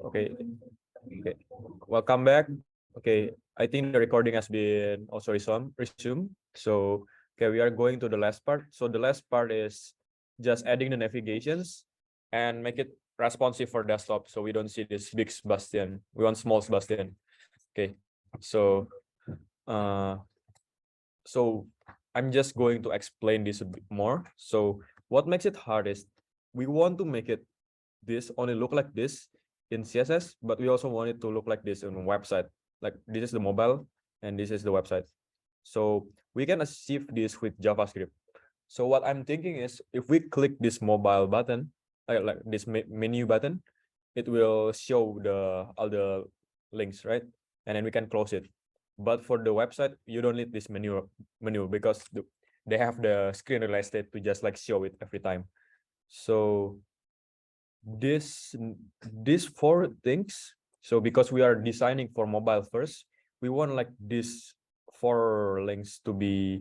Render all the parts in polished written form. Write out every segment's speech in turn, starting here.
Okay. Okay. Welcome back. Okay. I think the recording has been also resumed. So okay, we are going to the last part. So the last part is just adding the navigations and make it responsive for desktop. So we don't see this big Sebastian. We want small Sebastian. Okay. So uh so I'm just going to explain this a bit more. So what makes it hard is we want to make it this only look like this in CSS, but we also want it to look like this on a website. Like this is the mobile and this is the website. So we can achieve this with JavaScript. So what I'm thinking is if we click this mobile button, like this menu button, it will show all the links, right? And then we can close it. But for the website, you don't need this menu because they have the screen real estate to just like show it every time. So this these four things. So because we are designing for mobile first, we want like these four links to be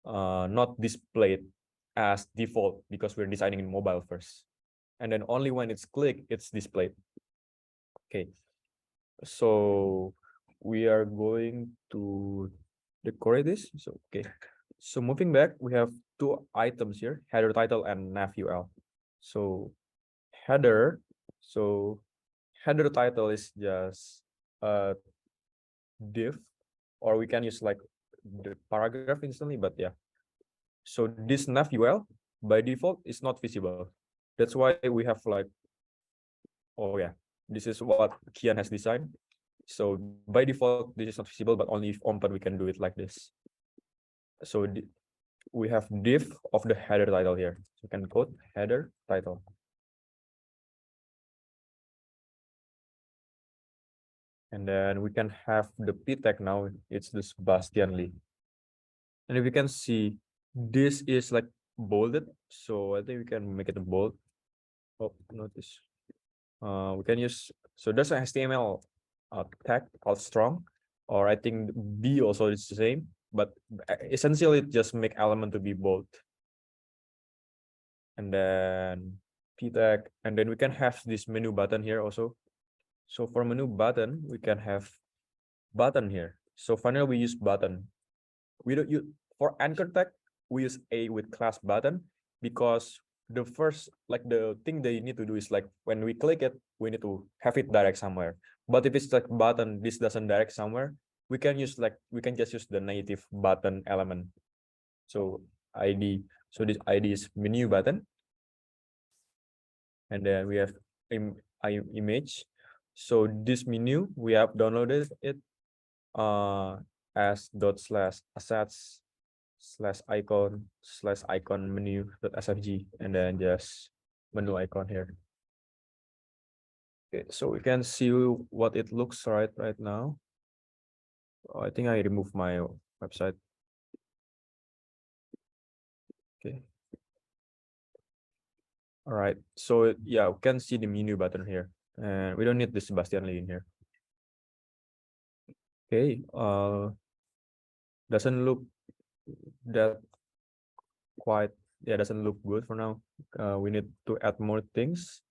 not displayed as default because we're designing in mobile first. And then only when it's clicked, it's displayed. Okay. So we are going to decorate this. So okay. So moving back, we have two items here, header title and nav UL. So header, so header title is just a div, or we can use like the paragraph instantly, but yeah. So this nav UL by default is not visible. That's why we have like, oh yeah, this is what Kian has designed. So by default, this is not visible, but only if open we can do it like this. So we have div of the header title here. So we can code header title. And then we can have the p tag now. It's the Sebastian Lee. And if you can see, this is like bolded. So I think we can make it a bold. Oh, notice. We can use, so there's an HTML tag called strong, or I think B also is the same, but essentially just make element to be bold. And then p tag, and then we can have this menu button here also. So for menu button, we can have button here. So finally we use button. We don't use for anchor tag, we use a with class button because the first, like the thing they need to do is like when we click it, we need to have it direct somewhere. But if it's like button, this doesn't direct somewhere, we can just use the native button element. So ID, so this ID is menu button, and then we have image. So this menu we have downloaded it as /assets /icon menu.sfg, and then just menu icon here. Okay, so we can see what it looks right now. Oh, I think I removed my website. Okay. All right. So yeah, we can see the menu button here, and we don't need the Sebastian Lee in here. Okay. Doesn't look that quite. Yeah, doesn't look good for now. We need to add more things.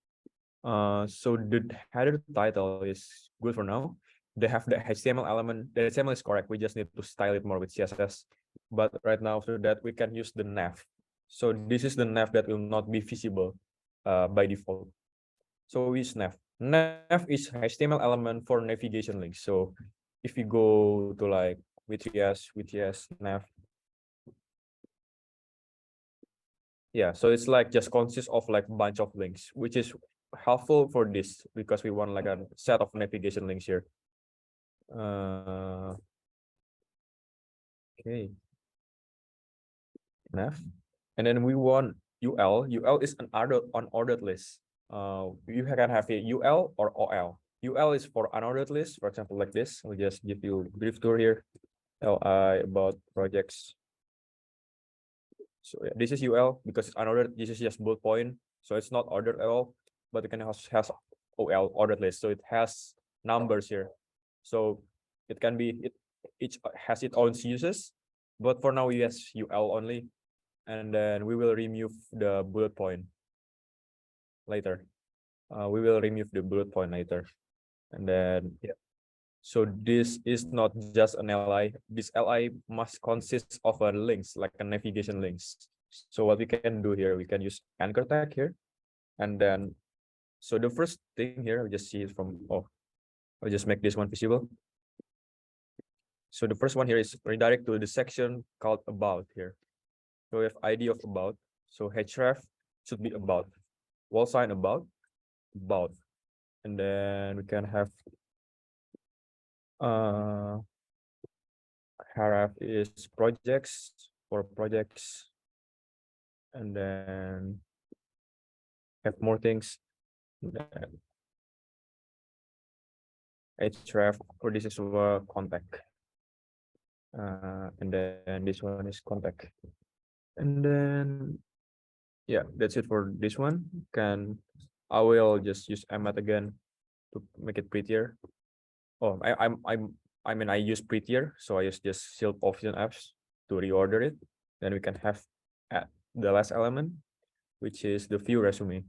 So the header title is good for now. They have the HTML element. The HTML is correct. We just need to style it more with CSS. But right now, after that, we can use the nav. So this is the nav that will not be visible by default. So we use nav. Nav is HTML element for navigation links. So if you go to like WTS, nav. Yeah, so it's like just consists of like bunch of links, which is helpful for this because we want like a set of navigation links here. Okay, nav, and then we want UL. UL is an unordered list. You can have a UL or OL. UL is for unordered list, for example, like this. I'll just give you a brief tour here. LI about projects. So yeah, this is UL because it's unordered. This is just bullet point, so it's not ordered at all. But it can has OL ordered list, so it has numbers here. So it can be each has its own uses, but for now we use UL only, and then we will remove the bullet point later. We will remove the bullet point later. And then yeah. So this is not just an LI. This LI must consist of a links, like a navigation links. So what we can do here, we can use anchor tag here. And then, so the first thing here, we just see it from, I'll just make this one visible. So the first one here is redirect to the section called about here. So we have ID of about. So href should be about. Wall sign about. And then we can have href is projects for projects. And then have more things. href, or this is a contact. And then this one is contact. And then yeah, that's it for this one. I will just use emmet again to make it prettier. Oh, I mean I use prettier, so I use just shield option apps to reorder it. Then we can have the last element, which is the view resume.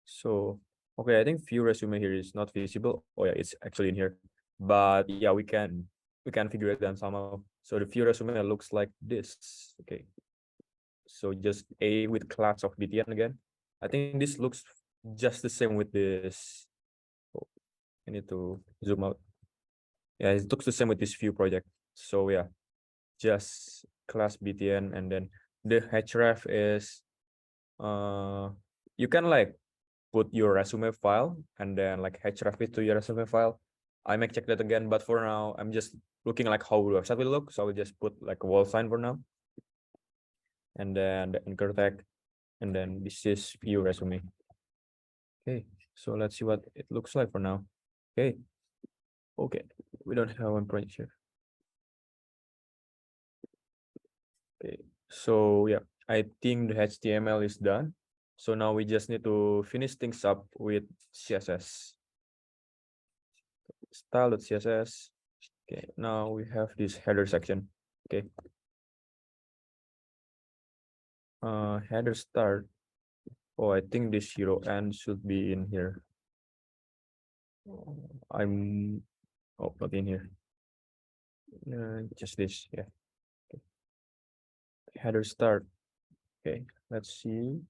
So okay, I think view resume here is not visible. Oh yeah, it's actually in here. But yeah, we can figure it out somehow. So the view resume looks like this. Okay. So just A with class of BTN again. I think this looks just the same with this. Oh, I need to zoom out. Yeah, it looks the same with this view project. So yeah, just class BTN, and then the href is you can like put your resume file and then like href it to your resume file. I might check that again, but for now I'm just looking like how the website will look. So I will just put like a wall sign for now. And then the anchor tag, and then this is view resume. Okay, so let's see what it looks like for now. Okay, we don't have one project here. Okay, so yeah, I think the HTML is done. So now we just need to finish things up with CSS. Style.css. Okay, now we have this header section. Okay. Header start. Oh, I think this zero end should be in here. Not in here. Just this, yeah. Okay. Header start. Okay, let's see.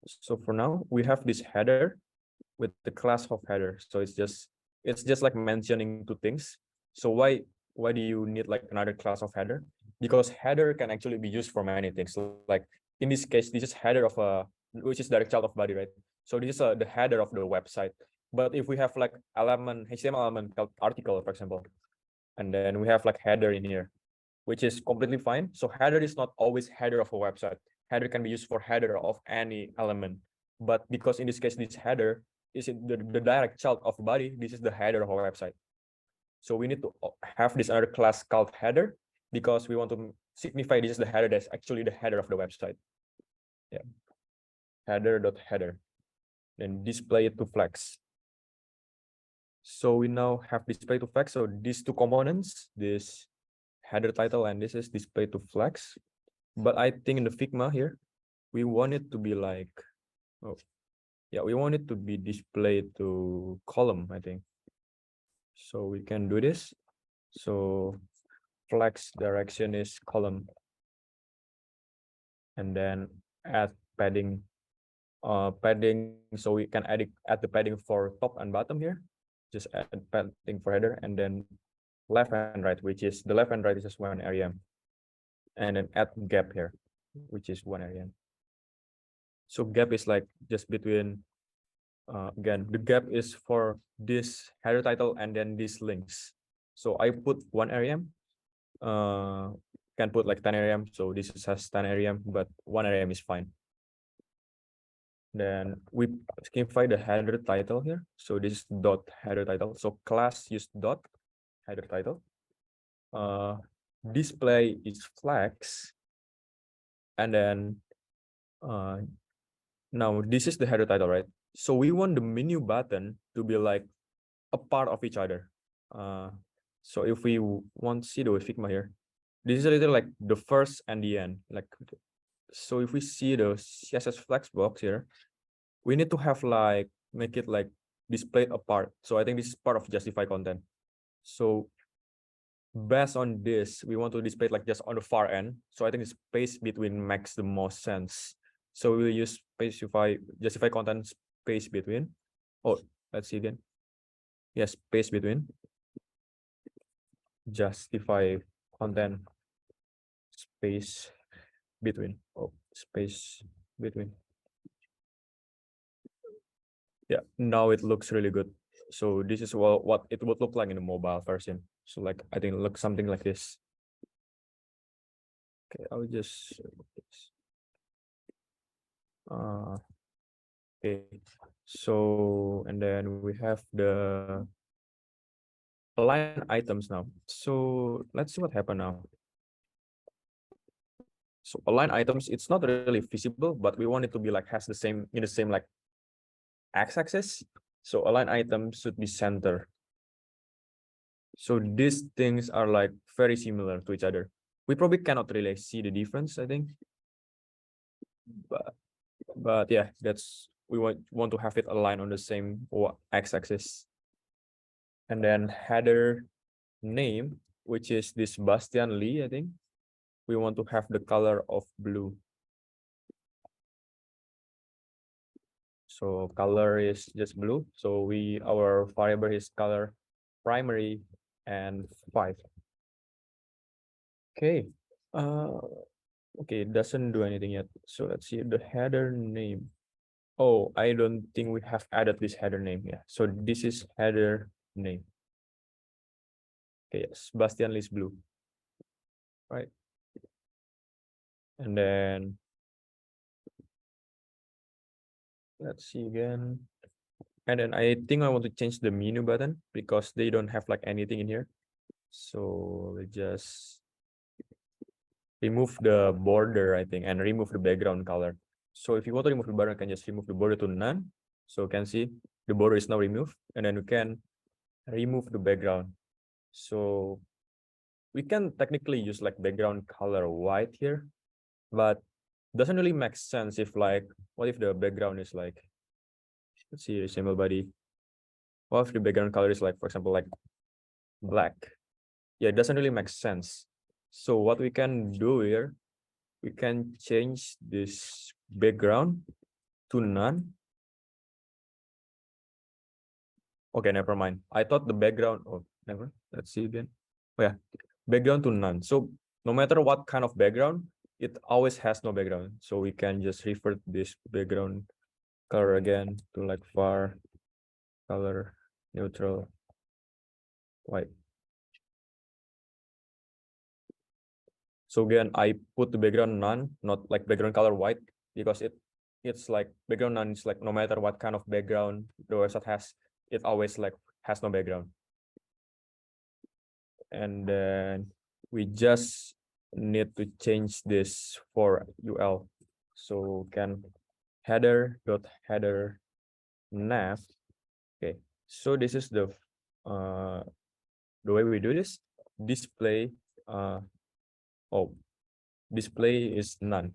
So for now, we have this header with the class of header. So it's just like mentioning two things. So why do you need like another class of header? Because header can actually be used for many things. Like in this case, this is header of which is direct child of body, right? So this is the header of the website. But if we have like HTML element called article, for example, and then we have like header in here, which is completely fine. So header is not always header of a website. Header can be used for header of any element. But because in this case, this header is the direct child of the body, this is the header of our website. So we need to have this other class called header because we want to signify this is the header that's actually the header of the website. Yeah. Header.header. Then display it to flex. So we now have display to flex. So these two components, this header title and this is display to flex. But I think in the Figma here, we want it to be like, we want it to be displayed to column, I think. So we can do this. So flex direction is column. And then add padding. Padding, so we can add the padding for top and bottom here. Just add padding for header, and then left and right, which is the left and right is just 1 rem. And then add gap here, which is 1 rem. So gap is like just between, again, the gap is for this header title and then these links. So I put 1 rem, can put like 10 rem. So this has 10 rem, but 1 rem is fine. Then we specify the header title here. So this is dot header title. So class use dot header title. Display is flex. And then now this is the header title, right? So we want the menu button to be like a part of each other. So if we want to see the Figma here, this is a little like the first and the end. Like, So if we see the CSS flex box here, we need to have like make it like displayed apart. So I think this is part of justify content. So based on this, we want to display it like just on the far end. So I think the space between makes the most sense. So we'll use justify content space between. Oh, let's see again. Yes, space between. Justify content space between. Oh, space between. Yeah, now it looks really good. So this is what it would look like in the mobile version. So like I think it looks something like this. Okay, I'll just okay. So and then we have the align items now. So let's see what happened now. So align items, it's not really visible, but we want it to be like has the same in the same like x-axis. So align items should be center. So these things are like very similar to each other. We probably cannot really see the difference, I think. But yeah, that's we want to have it aligned on the same x-axis. And then header name, which is this Bastian Lee, I think. We want to have the color of blue. So color is just blue. So our variable is color primary and 5. Okay. Okay, it doesn't do anything yet. So let's see the header name. Oh, I don't think we have added this header name. Yeah. So this is header name. Okay, yes, Bastian Lee's blue. Right. And then let's see again. And then I think I want to change the menu button because they don't have like anything in here. So we just remove the border, I think, and remove the background color. So if you want to remove the border, you can just remove the border to none. So you can see the border is now removed, and then you can remove the background. So we can technically use like background color white here, but doesn't really make sense if like, what if the background is like, let's see, resemble body. What if the background color is like, for example, like black? Yeah, it doesn't really make sense. So what we can do here, we can change this background to none. Okay, never mind. I thought the background, oh, never. Let's see again. Oh yeah, background to none. So no matter what kind of background, it always has no background. So we can just revert this background color again to like var color neutral white. So again, I put the background none, not like background color white, because it's like background none is like no matter what kind of background the website has, it always like has no background. And then we just need to change this for UL. So can header nav. Okay, so this is the way we do this. Display display is none.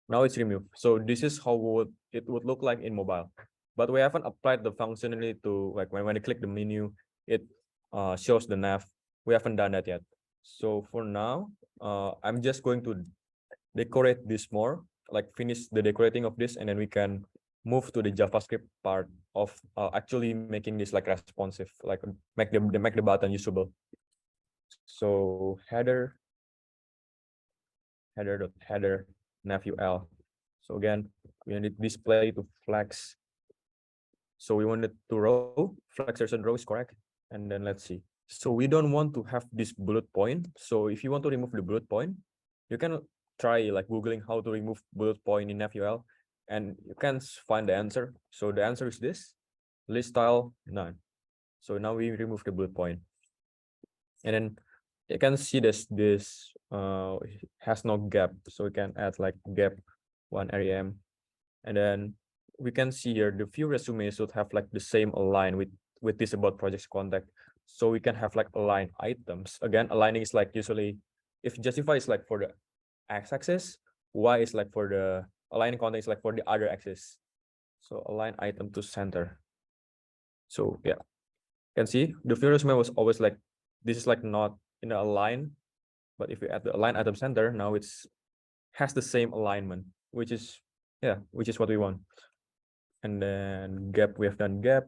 Now it's removed. So this is how it would look like in mobile. But we haven't applied the functionality to like when I click the menu, it shows the nav. We haven't done that yet. So for now, I'm just going to decorate this more, like finish the decorating of this, and then we can move to the JavaScript part of actually making this like responsive, like make the button usable. So header nav UL. So again, we need display to flex. So we want it to row, flex version row is correct. And then let's see. So we don't want to have this bullet point. So if you want to remove the bullet point, you can try like Googling how to remove bullet point in NavUL, and you can find the answer. So the answer is this, list style none. So now we remove the bullet point. And then you can see this has no gap. So we can add like gap 1 rem. And then we can see here the view resume should have like the same align with this about projects contact. So we can have like align items. Again, aligning is like usually if justify is like for the x-axis, Y is like for the align content is like for the other axis. So align item to center. So yeah, you can see the view resume was always like this is like not in a line, but if you add the align item center, now it's has the same alignment, which is what we want. And then gap, we have done gap.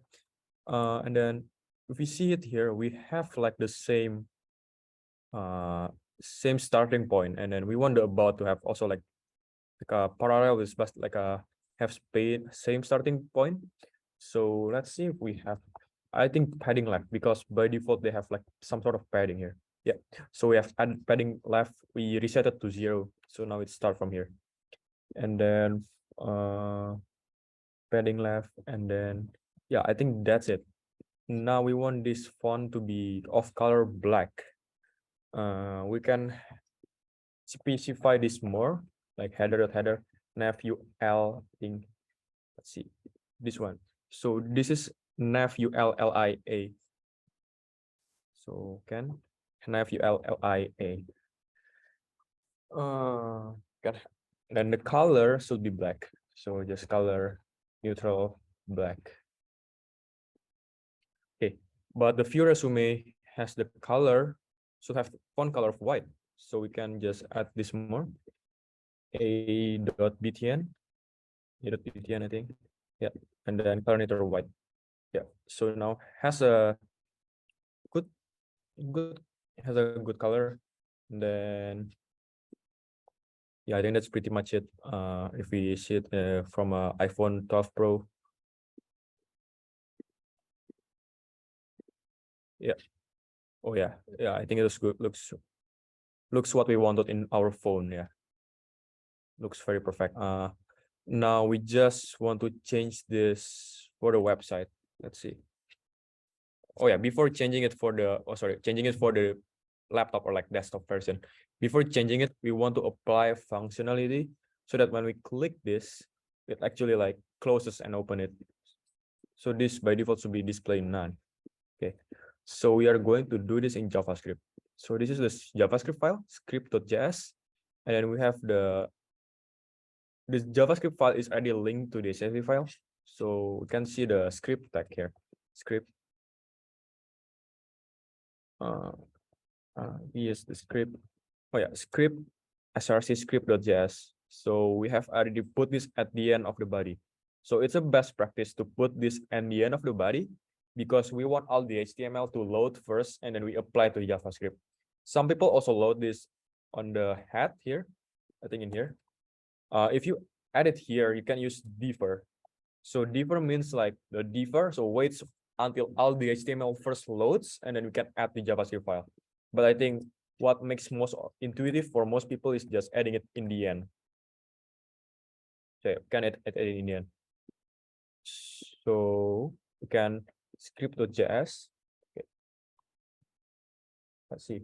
And then if we see it here, we have like the same starting point, and then we want the about to have also like a parallel with but like a have same starting point. So let's see if we have, I think padding left, because by default they have like some sort of padding here. Yeah, so we have added padding left, we reset it to 0, so now it start from here. And then padding left, and then yeah, I think that's it. Now we want this font to be of color black. We can specify this more, like header nav ul thing. Let's see this one. So this is nav ullia. So can nav ullia. Got then the color should be black. So just color neutral black. Okay, but the view resume has the color, should have font color of white. So we can just add this more. A.btn, I think. Yeah, and then color neutral white. Yeah, so now has a good color. And then yeah, I think that's pretty much it. If we see it from a iPhone 12 Pro. Yeah. Oh yeah, I think it looks good. Looks what we wanted in our phone. Yeah, looks very perfect. Now we just want to change this for the website. Let's see. Oh yeah, before changing it for the changing it for the laptop or like desktop version, before changing it, we want to apply functionality so that when we click this, it actually like closes and open it. So this by default should be display none. Okay, so we are going to do this in JavaScript. So this is the JavaScript file, script.js, and then we have this JavaScript file is already linked to the CSS file. So we can see the script tag here, script. Here's the script. Oh yeah, script src script.js. So we have already put this at the end of the body. So it's a best practice to put this at the end of the body because we want all the HTML to load first and then we apply to JavaScript. Some people also load this on the head here, I think in here. If you add it here, you can use defer. So defer means like the defer, so waits until all the HTML first loads and then we can add the JavaScript file. But I think what makes most intuitive for most people is just adding it in the end. So can add it in the end. So we can script.js. Okay. Let's see.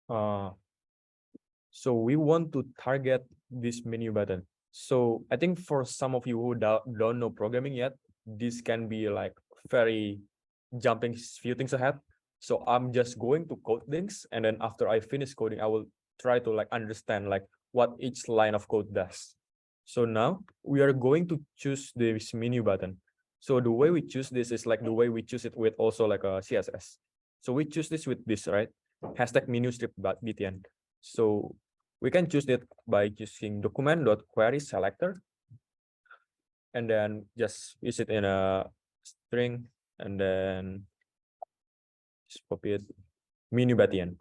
So we want to target this menu button. So I think for some of you who don't know programming yet, this can be like very jumping few things ahead. So I'm just going to code things, and then after I finish coding, I will try to like understand like what each line of code does. So now we are going to choose this menu button. So the way we choose this is like the way we choose it with also like a CSS. So we choose this with this, right? Hashtag menu strip btn. So we can choose it by choosing document.query selector, and then just use it in a string, and then just copy it menu btn,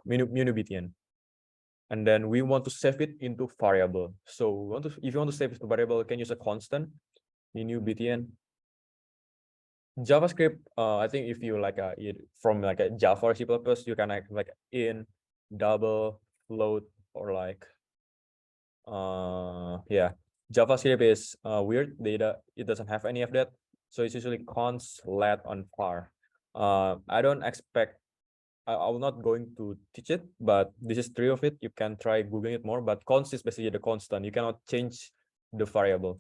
and then we want to save it into variable. So if you want to save it to variable, you can use a constant menu btn. JavaScript, I think if you like from like a Java or C++, you can like in double float or like yeah, JavaScript is weird data. It doesn't have any of that, so it's usually const let on var. I don't expect, I will not going to teach it, but this is 3 of it. You can try googling it more, but const is basically the constant. You cannot change the variable.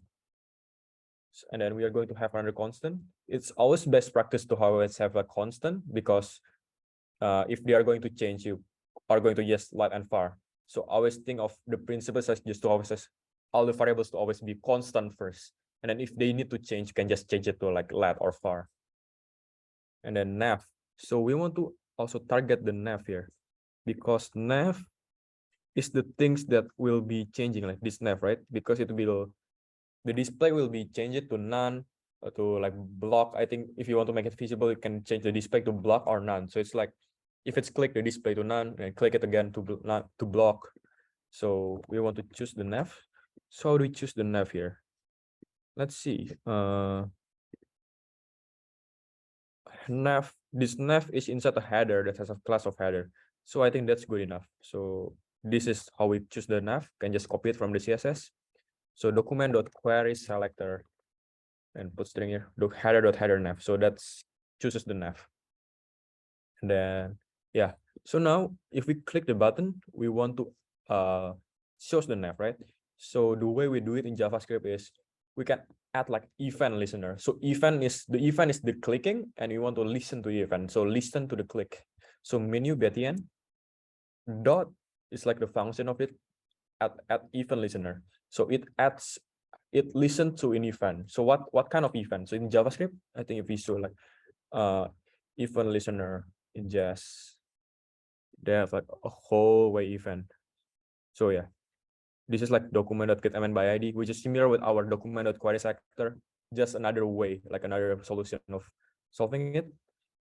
And then we are going to have another constant. It's always best practice to always have a constant, because if they are going to change, you are going to just let and var. So always think of the principles as just to always all the variables to always be constant first. And then if they need to change, you can just change it to like let or var. And then nav. So we want to also target the nav here, because nav is the things that will be changing, like this nav, right? Because it will, the display will be changed to none, to like block. I think if you want to make it visible, you can change the display to block or none. So it's like if it's click the display to none and click it again to not to block. So we want to choose the nav. So how do we choose the nav here? Let's see. Nav, this nav is inside a header that has a class of header. So I think that's good enough. So this is how we choose the nav. Can just copy it from the CSS. So document.query selector and put string here, header.header nav. So that's chooses the nav. And then yeah. So now if we click the button, we want to shows the nav, right? So the way we do it in JavaScript is we can add like event listener. So the event is the clicking, and we want to listen to the event. So listen to the click. So menu btn dot is like the function of it at event listener. So it listens to an event. So what kind of event? So in JavaScript, I think if we show like event listener, in just they have like a whole way event. So yeah, this is like document.getElement by ID, which is similar with our document.query selector, just another way, like another solution of solving it.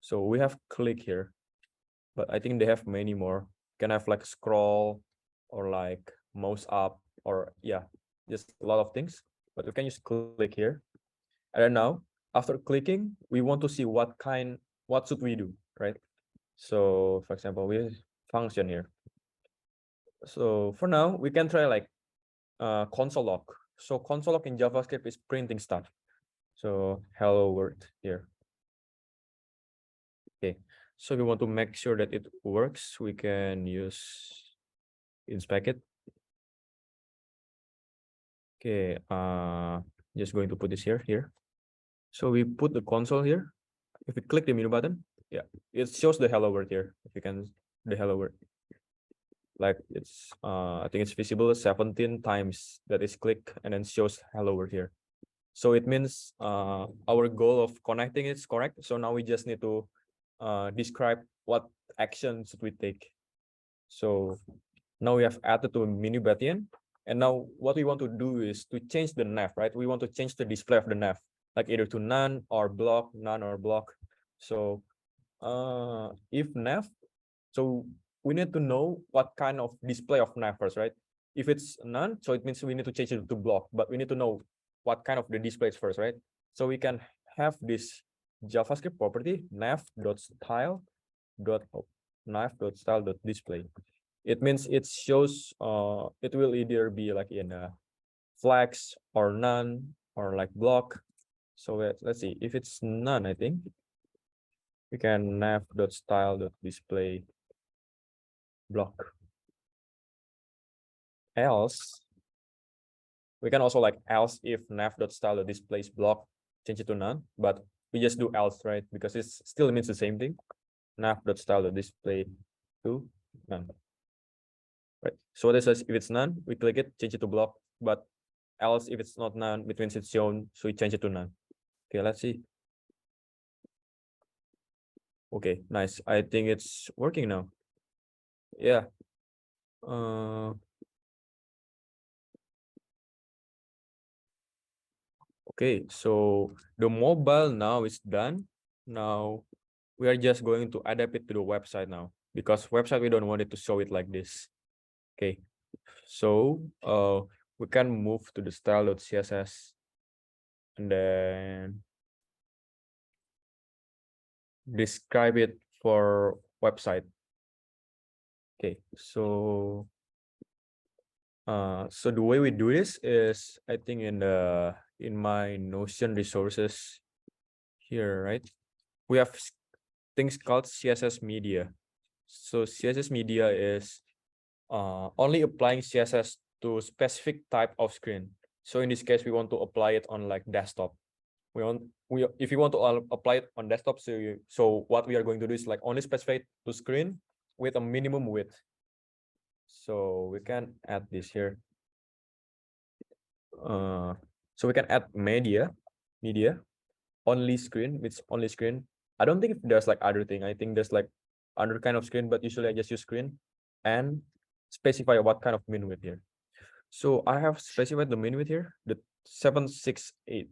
So we have click here, but I think they have many more. Can have like scroll or like mouse up, or yeah, just a lot of things. But we can use click here. And then now, after clicking, we want to see what should we do, right? So for example, we function here. So for now, we can try like console log. So console log in JavaScript is printing stuff. So hello world here. Okay. So we want to make sure that it works. We can use inspect it. Okay. Just going to put this here. So we put the console here. If we click the menu button, yeah, it shows the hello world here. If you can, the hello world. Like it's I think it's visible 17 times that is click and then shows hello world here. So it means our goal of connecting is correct. So now we just need to describe what action should we take. So now we have added to menu button, and now what we want to do is to change the nav, right? We want to change the display of the nav, like either to none or block. So if nav, so we need to know what kind of display of nav first, right? If it's none, so it means we need to change it to block, but we need to know what kind of the displays first, right? So we can have this JavaScript property nav.style.display. It means it shows it will either be like in a flags or none or like block. So let's see if it's none. I think we can nav.style.display block. Else we can also like else if nav.style.displays block, change it to none, but we just do else, right? Because it still means the same thing. nav.style.display to none. Right. So what it says, if it's none, we click it, change it to block, but else if it's not none, it means it's shown, so we change it to none. Okay, let's see. Okay, nice. I think it's working now. Yeah. Okay, so the mobile now is done. Now we are just going to adapt it to the website now, because website we don't want it to show it like this. Okay, so we can move to the style.css and then describe it for website. Okay, so so the way we do this is, I think in my Notion resources here, right? We have things called CSS media. So CSS media is only applying CSS to specific type of screen. So in this case, we want to apply it on like desktop. If you want to apply it on desktop, so what we are going to do is like only specify to screen with a minimum width. So we can add this here. So we can add media only screen, which only screen. I don't think there's like other thing. I think there's like other kind of screen, but usually I just use screen and specify what kind of min width here. So I have specified the min width here, the 768.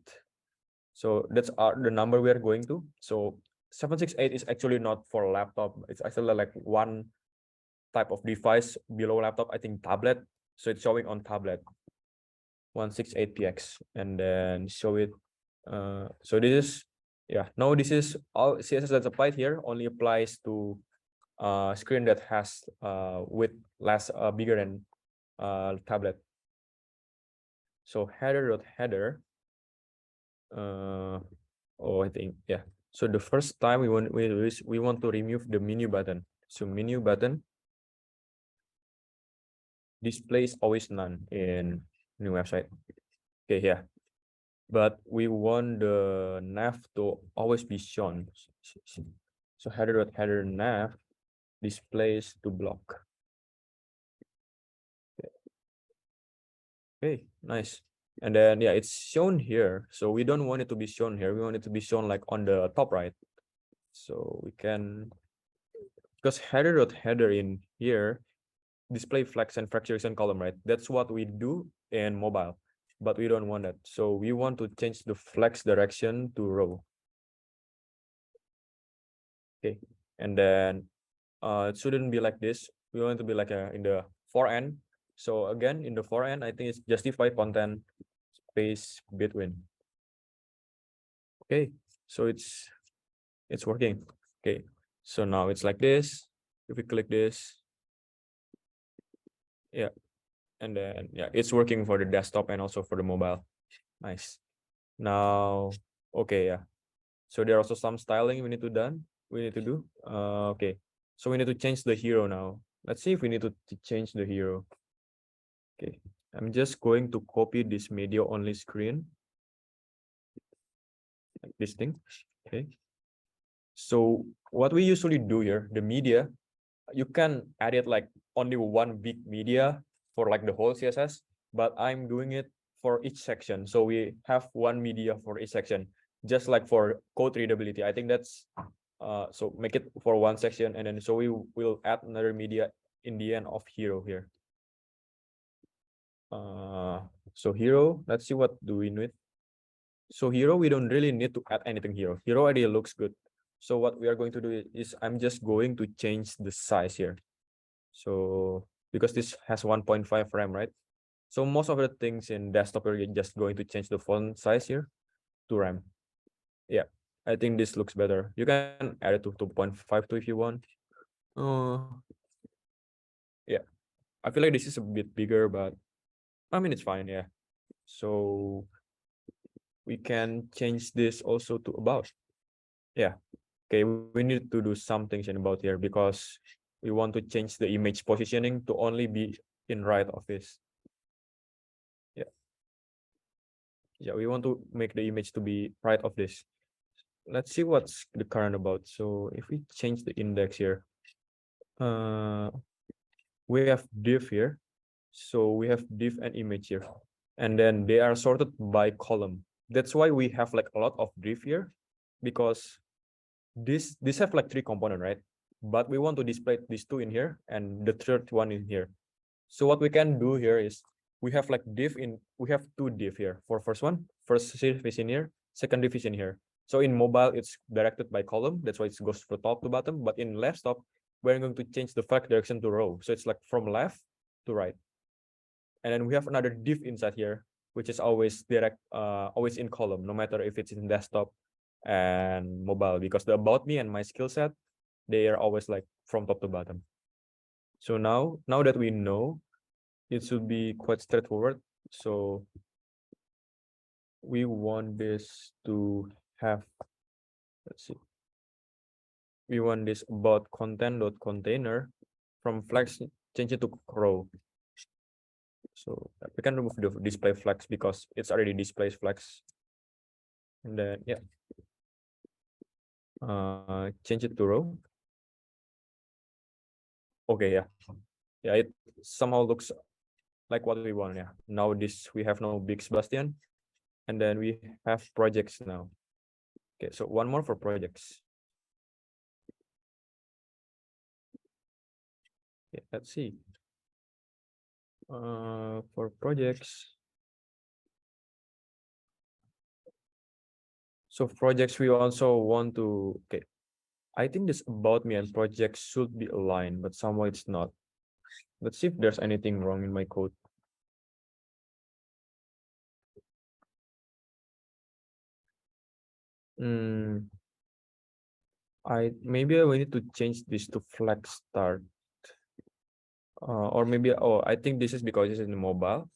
So that's the number we are going to. So 768 is actually not for laptop. It's actually like one type of device below laptop. I think tablet. So it's showing on tablet 168px, and then show it. So this is, yeah. No, this is all CSS that's applied here only applies to screen that has width less bigger than tablet. So header. Oh, I think, yeah. So the first time we want to remove the menu button. So menu button displays always none in new website. Okay, yeah. But we want the nav to always be shown. So header nav displays to block. Okay, nice. And then, yeah, it's shown here. So we don't want it to be shown here. We want it to be shown like on the top right. So we can, because header in here display flex and fracturation column, right? That's what we do in mobile, but we don't want that. So we want to change the flex direction to row. Okay, and then it shouldn't be like this. We want it to be like in the for n. So again, in the for n, I think it's justify content space between. Okay, so it's working. Okay, so now it's like this. If we click this, yeah, and then, yeah, it's working for the desktop and also for the mobile. Nice. Now, okay, yeah. So there are also some styling we need to do. Okay, so we need to change the hero now. Let's see if we need to change the hero. Okay, I'm just going to copy this media only screen, like this thing. Okay, so what we usually do here, the media, you can edit like only one big media for like the whole CSS, but I'm doing it for each section. So we have one media for each section, just like for code readability. I think that's so make it for one section, and then so we will add another media in the end of hero here. So hero, let's see what do we need. So hero, we don't really need to add anything here. Hero already looks good. So what we are going to do is I'm just going to change the size here. So because this has 1.5 RAM, right? So most of the things in desktop are just going to change the font size here to RAM. Yeah, I think this looks better. You can add it to 2.52 if you want. Yeah, I feel like this is a bit bigger, but I mean, it's fine. Yeah. So we can change this also to about. Yeah. Okay, we need to do some things in about here because we want to change the image positioning to only be in right of this. Yeah. Yeah, we want to make the image to be right of this. Let's see what's the current about. So if we change the index here, we have div here. So we have div and image here, and then they are sorted by column. That's why we have like a lot of div here, because this have like 3 component, right? But we want to display these 2 in here and the third one in here. So what we can do here is we have like we have 2 div here. For first div is in here, second div is in here. So in mobile, it's directed by column. That's why it goes from top to bottom. But in desktop, we're going to change the flex direction to row. So it's like from left to right. And then we have another div inside here, which is always always in column, no matter if it's in desktop and mobile, because the about me and my skill set, they are always like from top to bottom. So now that we know, it should be quite straightforward. So we want this to have, let's see, we want this about content.container from flex, change it to row. So we can remove the display flex because it's already displays flex. And then, yeah, change it to row. Okay, yeah. yeah, it somehow looks like what we want. Yeah, now this we have no big Sebastian, and then we have projects now. Okay, so one more for projects. Yeah, let's see. For projects. So projects we also want to, okay, I think this about me and projects should be aligned, but somehow it's not. Let's see if there's anything wrong in my code. Maybe I will need to change this to flag start. Or maybe, oh, I think this is because it's in mobile.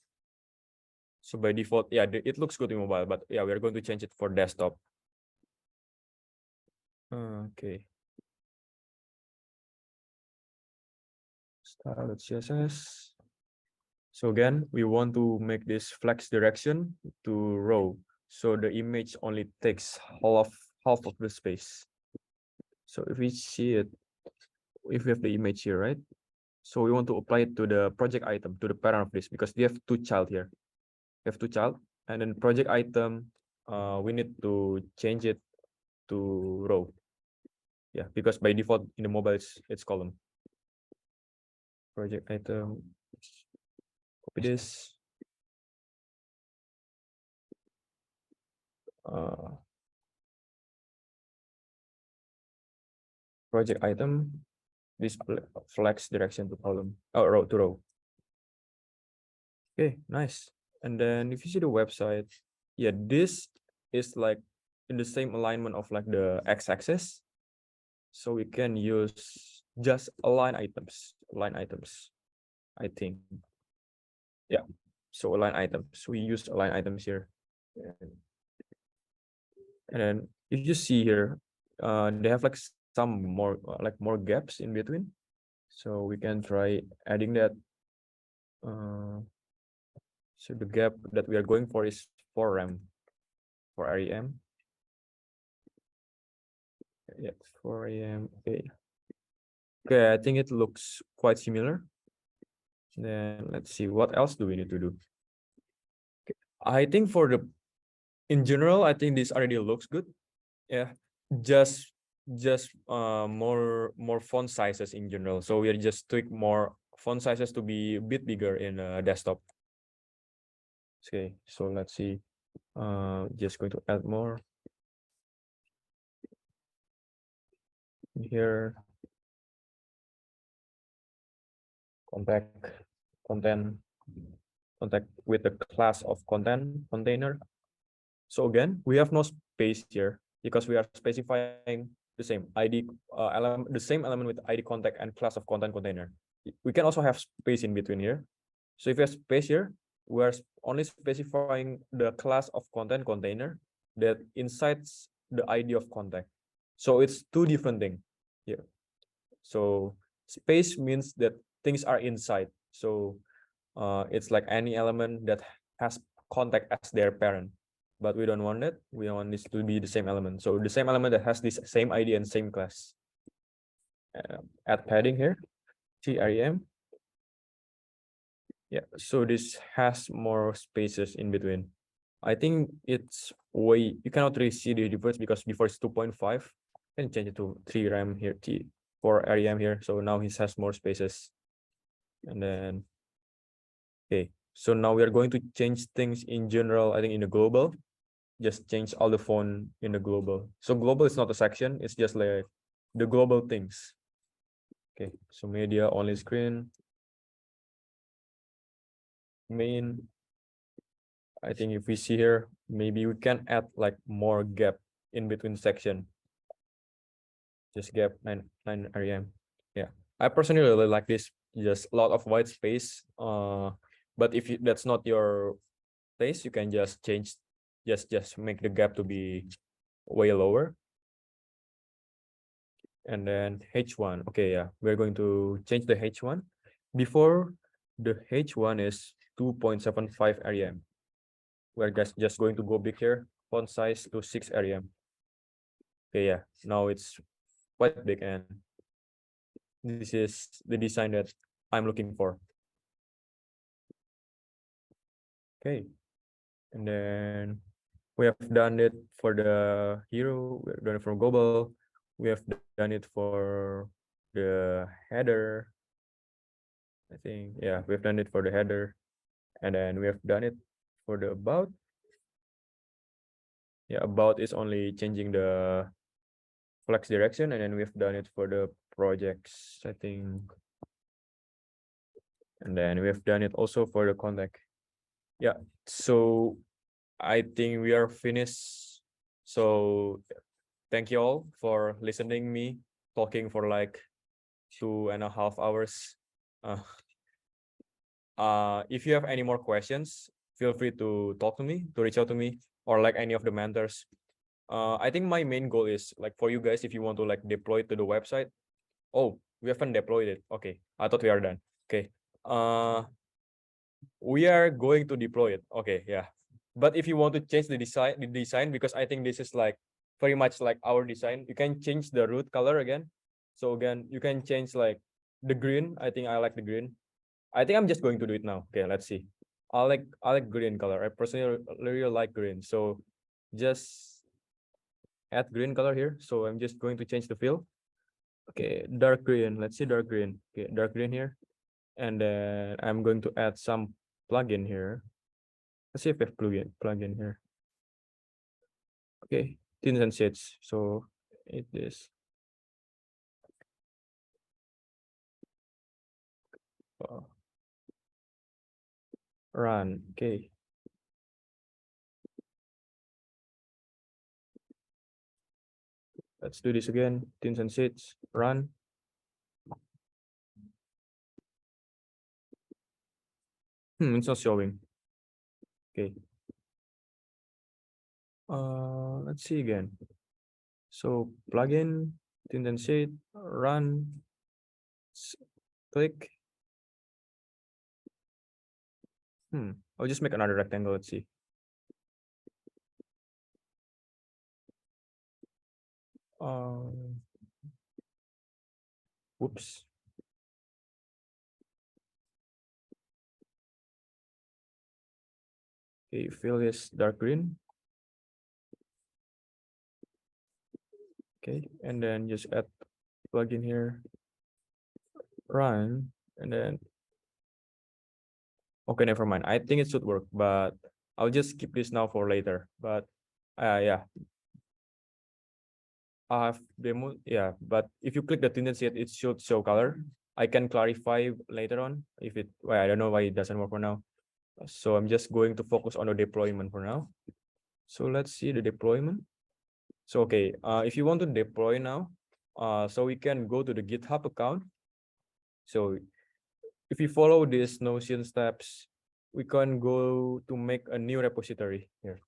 So by default, yeah, it looks good in mobile, but yeah, we're going to change it for desktop. Okay. Style CSS. So again, we want to make this flex direction to row. So the image only takes half of the space. So if we see it, if we have the image here, right? So we want to apply it to the project item, to the parent of this, because we have two child here. We have two child, and then project item, we need to change it to row. Yeah, because by default in the mobile it's column. Project item, copy this. Project item, this flex direction to column, oh, row to row. Okay, nice. And then if you see the website, yeah, this is like in the same alignment of like the x-axis. So we can use just align items, I think. Yeah, so align items. We use align items here. And then if you see here, they have like some more more gaps in between. So we can try adding that. So the gap that we are going for is 4 rem for REM. Yeah, 4 a.m. Okay. Okay, I think it looks quite similar. Then let's see, what else do we need to do? Okay. I think for the, in general, I think this already looks good. Yeah, just more font sizes in general. So we are just tweak more font sizes to be a bit bigger in desktop. Okay, so let's see. Just going to add more here. Contact content contact with the class of content container. So again, we have no space here because we are specifying the same ID element, the same element with ID contact and class of content container. We can also have space in between here. So if we have space here, we are only specifying the class of content container that incites the ID of contact. So it's two different things here. So space means that things are inside. So it's like any element that has contact as their parent, but we don't want it. We want this to be the same element. So the same element that has this same ID and same class. Add padding here, TREM. Yeah, so this has more spaces in between. I think it's way, you cannot really see the difference because before it's 2.5, and change it to 3 RAM here, T for REM here. So now he has more spaces. And then, okay, so now we are going to change things in general. I think in the global, just change all the font in the global. So global is not a section, it's just like the global things. Okay, so media only screen, main. I think if we see here, maybe we can add like more gap in between section. Just gap 9 rem. Yeah, I personally really like this. Just a lot of white space. But if that's not your place, you can just change, just make the gap to be way lower. And then H1. Okay, yeah, we're going to change the H1. Before the H1 is 2.75 rem. We're just going to go big here, font size to 6 rem. Okay, yeah, now it's quite big, and this is the design that I'm looking for. Okay, and then we have done it for the hero. We've done it for global. We have done it for the header. I think, yeah, we've done it for the header, and then we have done it for the about. Yeah, about is only changing the flex direction, and then we've done it for the projects, I think. And then we have done it also for the contact. Yeah, so I think we are finished. So thank you all for listening me talking for like 2.5 hours. Uh, if you have any more questions, feel free to talk to me, to reach out to me, or like any of the mentors. I think my main goal is like for you guys, if you want to like deploy it to the website. Oh, we haven't deployed it. Okay, I thought we are done. Okay. We are going to deploy it. Okay, yeah. But if you want to change the design, because I think this is like very much like our design, you can change the root color again. So again, you can change like the green. I think I like the green. I think I'm just going to do it now. Okay, let's see. I like green color. I personally really like green. So just add green color here. So I'm just going to change the fill. Okay, dark green. Let's see dark green. Okay, dark green here. And then I'm going to add some plugin here. Let's see if we have plugin here. Okay, tins and shades. So it is run. Okay. Let's do this again. Tins and shades. Run. It's not showing. Okay. Let's see again. So plugin, tint and shade, run, click. I'll just make another rectangle. Let's see. Whoops. Okay, fill is dark green. Okay, and then just add plugin here, run, and then okay, never mind. I think it should work, but I'll just keep this now for later. But yeah, I have demo. Yeah, but if you click the tendency, it should show color. I can clarify later on if it. Well, I don't know why it doesn't work for now. So I'm just going to focus on the deployment for now. So let's see the deployment. So okay, if you want to deploy now, so we can go to the GitHub account. So if you follow these Notion steps, we can go to make a new repository here.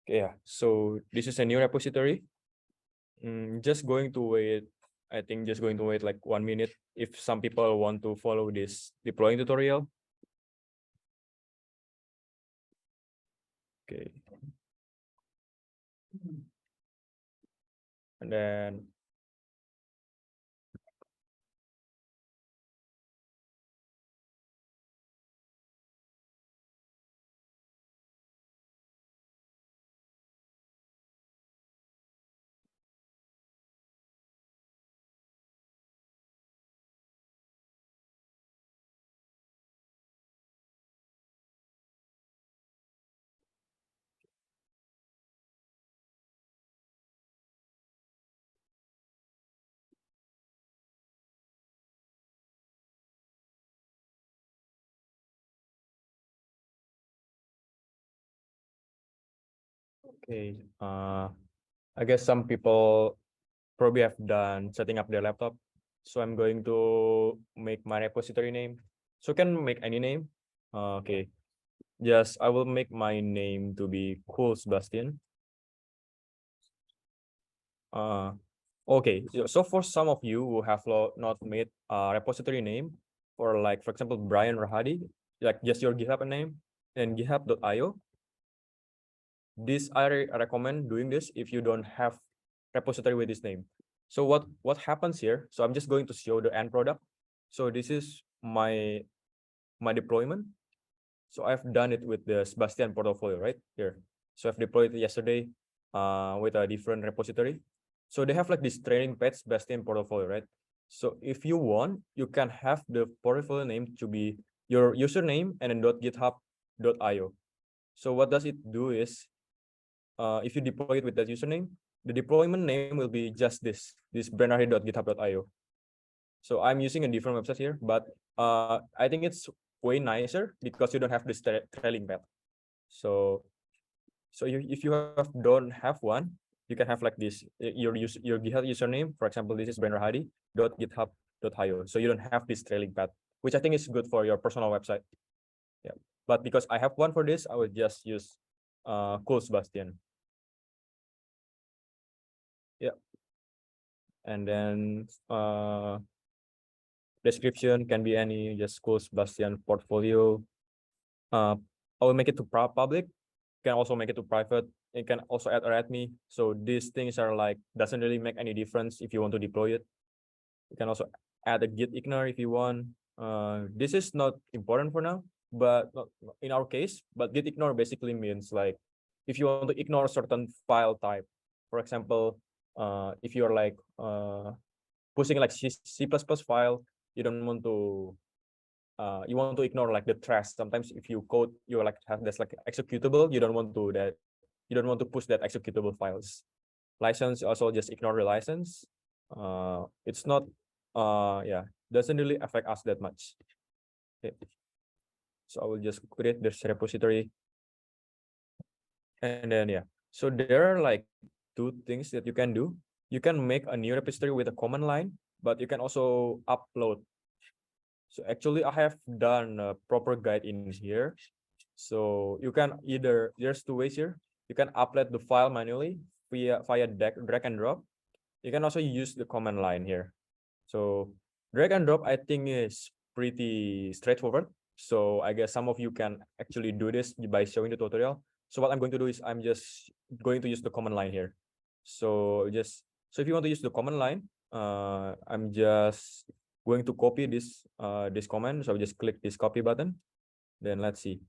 Okay, yeah, so this is a new repository. Just going to wait. I think just going to wait like 1 minute if some people want to follow this deploying tutorial. Okay. And then okay, I guess some people probably have done setting up their laptop. So I'm going to make my repository name. So can make any name. Okay. Yes, I will make my name to be Cool Sebastian. Okay. So for some of you who have not made a repository name, for like for example Brian Rahadi, like just your GitHub name and github.io. This I recommend doing this if you don't have repository with this name. So what happens here? So I'm just going to show the end product. So this is my deployment. So I've done it with the Sebastian portfolio right here. So I've deployed it yesterday with a different repository. So they have like this training page Sebastian portfolio, right? So if you want, you can have the portfolio name to be your username and then .github.io. So what does it do is, if you deploy it with that username, the deployment name will be just this bernardi.github.io. So I'm using a different website here, but I think it's way nicer because you don't have this trailing path. So if you don't have one, you can have like this, your GitHub username. For example, this is bernardi.github.io. So you don't have this trailing path, which I think is good for your personal website. Yeah, but because I have one for this, I will just use cool Sebastian. Yeah, and then description can be any, just cool Sebastian portfolio. I will make it to public. Can also make it to private. You can also add a README. So these things are like, doesn't really make any difference if you want to deploy it. You can also add a git ignore if you want. This is not important for now, but not in our case. But git ignore basically means like, if you want to ignore a certain file type, for example, if you're like pushing like C++ file, you don't want to you want to ignore like the trash. Sometimes if you code, you like have this like executable, you don't want to push that executable files. License, also just ignore the license. It's not yeah, doesn't really affect us that much. Okay. So I will just create this repository, and then yeah, so there are like two things that you can do. You can make a new repository with a command line, but you can also upload. So actually I have done a proper guide in here. So you can either, there's two ways here. You can upload the file manually via drag and drop. You can also use the command line here. So drag and drop, I think, is pretty straightforward. So I guess some of you can actually do this by showing the tutorial. So what I'm going to do is I'm just going to use the command line here. So if you want to use the command line, I'm just going to copy this command. So just click this copy button. Then let's see.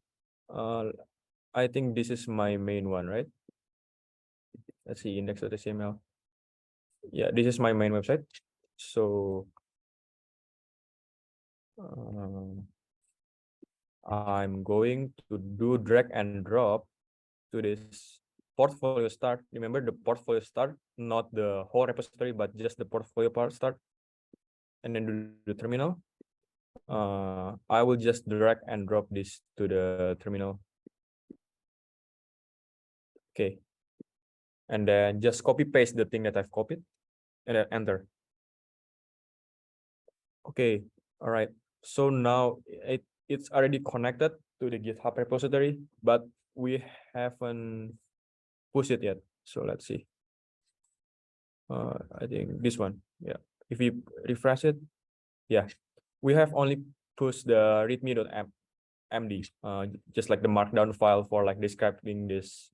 I think this is my main one, right? Let's see, index.html. Yeah, this is my main website. So I'm going to do drag and drop to this portfolio start. Remember the portfolio start, not the whole repository, but just the portfolio part start. And then do the terminal. I will just drag and drop this to the terminal. Okay. And then just copy paste the thing that I've copied and then enter. Okay. All right. So now it's already connected to the GitHub repository, but we haven't pushed it yet. So let's see. I think this one. Yeah. If we refresh it, yeah, we have only pushed the readme.md, just like the markdown file for like describing this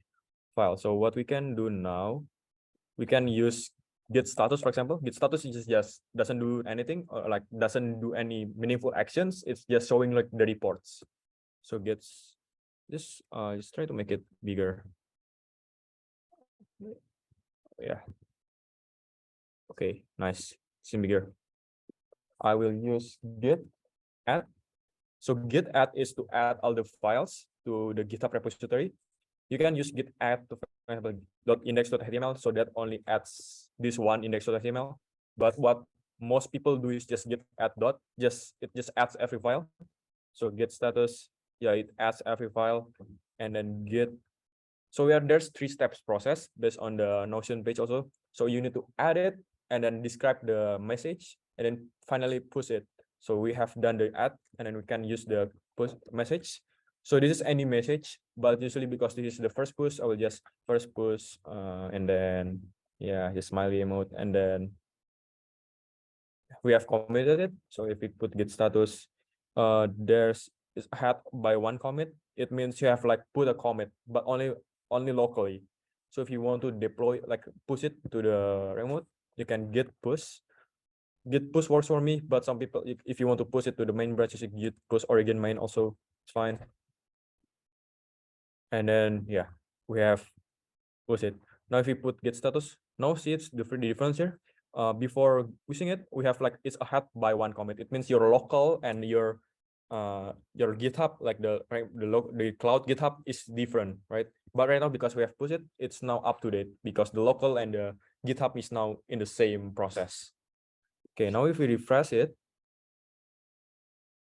file. So what we can do now, we can use git status, for example. Git status is just doesn't do anything, or like doesn't do any meaningful actions. It's just showing like the reports. So gets just try to make it bigger. Yeah. Okay, nice. Seem bigger. I will use git add. So git add is to add all the files to the GitHub repository. You can use git add to, for example, .index.html, so that only adds this one index.html. But what most people do is just git add dot, it just adds every file. So git status, yeah, it adds every file, and then git. So there's 3 steps process based on the Notion page also. So you need to add it and then describe the message and then finally push it. So we have done the add and then we can use the push message. So this is any message, but usually because this is the first push, I will just first push and then yeah, the smiley emote, and then we have committed it. So if we put git status, there's is ahead by 1 commit. It means you have like put a commit, but only locally. So if you want to deploy, like push it to the remote, you can git push, Git push works for me, but some people, if you want to push it to the main branch, you should Git push origin main also. It's fine. And then yeah, we have push it. Now if we put git status, now see it's the difference here. Before pushing it, we have like it's ahead by one commit. It means your local and your GitHub, like the cloud GitHub is different, right? But right now, because we have pushed it, it's now up to date because the local and the GitHub is now in the same process. Okay, now if we refresh it,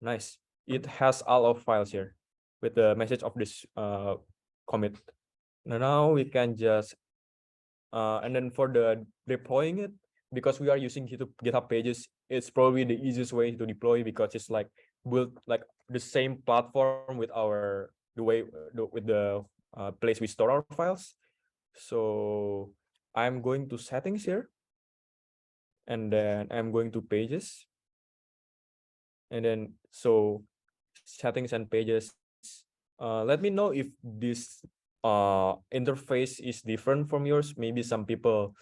nice. It has all of files here with the message of this commit. Now we can just and then for the deploying it, because we are using GitHub Pages, it's probably the easiest way to deploy because it's like built like the same platform with our with the place we store our files. So I'm going to settings here, and then I'm going to pages, and then so settings and pages. Let me know if this interface is different from yours. Maybe some people,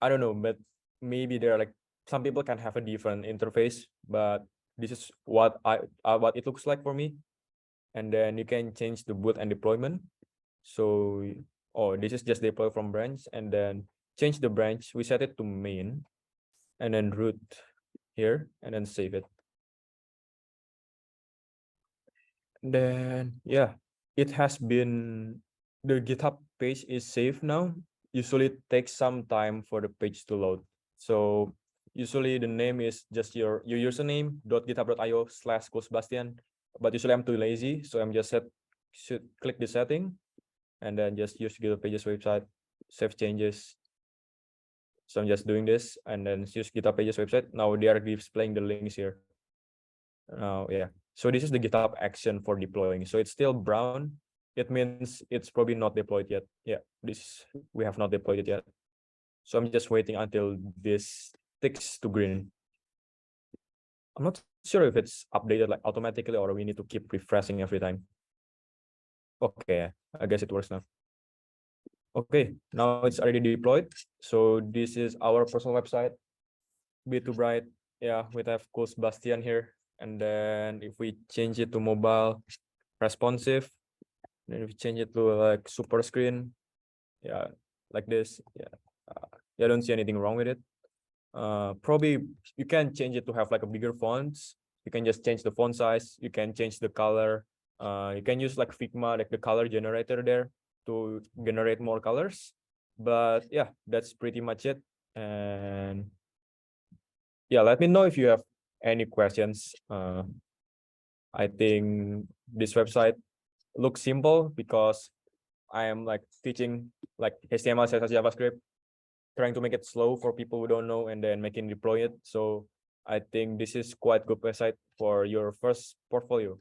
I don't know, but maybe there are like some people can have a different interface, but this is what what it looks like for me. And then you can change the boot and deployment. So this is just deploy from branch, and then change the branch. We set it to main, and then root here, and then save it. And then yeah, it has been, the GitHub page is saved now. Usually it takes some time for the page to load. So usually the name is just your username .github.io/Sebastian. But usually I'm too lazy, so I'm just should click the setting, and then just use GitHub Pages website, save changes. So I'm just doing this, and then use GitHub Pages website. Now they are displaying the links here. Now yeah, so this is the GitHub action for deploying. So it's still brown. It means it's probably not deployed yet. Yeah, we have not deployed it yet. So I'm just waiting until this ticks to green. I'm not sure if it's updated like automatically or we need to keep refreshing every time. Okay, I guess it works now. Okay, now it's already deployed. So this is our personal website, B2Bright. Yeah, we have cool Sebastian here. And then if we change it to mobile responsive, then if we change it to like super screen, yeah, like this, yeah, I don't see anything wrong with it. Probably you can change it to have like a bigger fonts. You can just change the font size. You can change the color. You can use like Figma, like the color generator there to generate more colors. But yeah, that's pretty much it. And yeah, let me know if you have any questions. I think this website looks simple because I am like teaching like HTML, CSS, JavaScript, trying to make it slow for people who don't know, and then making deploy it. So I think this is quite good website for your first portfolio.